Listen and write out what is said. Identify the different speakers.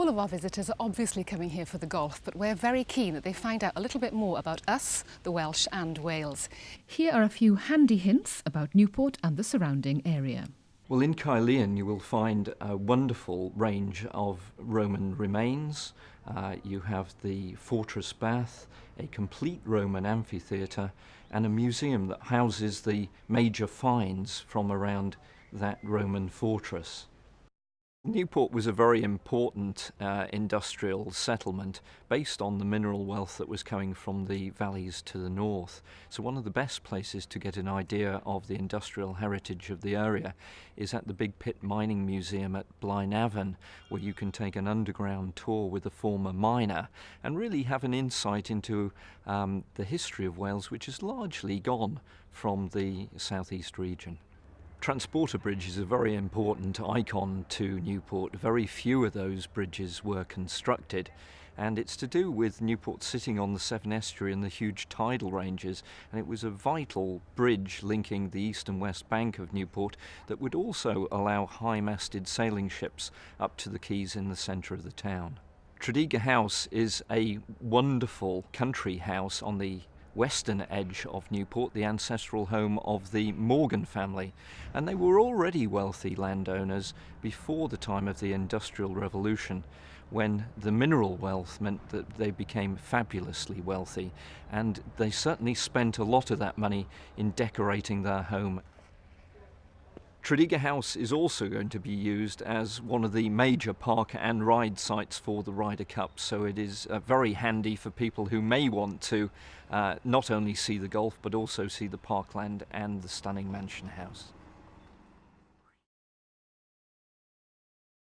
Speaker 1: All of our visitors are obviously coming here for the golf, but we're very keen that they find out a little bit more about us, the Welsh and Wales. Here are a few handy hints about Newport and the surrounding area.
Speaker 2: Well, in Caerleon you will find a wonderful range of Roman remains. You have the fortress bath, a complete Roman amphitheatre, and a museum that houses the major finds from around that Roman fortress. Newport was a very important industrial settlement based on the mineral wealth that was coming from the valleys to the north. So one of the best places to get an idea of the industrial heritage of the area is at the Big Pit Mining Museum at Blaenavon, where you can take an underground tour with a former miner and really have an insight into the history of Wales, which is largely gone from the southeast region. Transporter Bridge is a very important icon to Newport. Very few of those bridges were constructed, and it's to do with Newport sitting on the Severn Estuary and the huge tidal ranges, and it was a vital bridge linking the east and west bank of Newport that would also allow high-masted sailing ships up to the quays in the centre of the town. Tredegar House is a wonderful country house on the western edge of Newport, the ancestral home of the Morgan family, and they were already wealthy landowners before the time of the Industrial Revolution, when the mineral wealth meant that they became fabulously wealthy, and they certainly spent a lot of that money in decorating their home. Tredegar House is also going to be used as one of the major park and ride sites for the Ryder Cup, so it is very handy for people who may want to not only see the golf but also see the parkland and the stunning mansion house.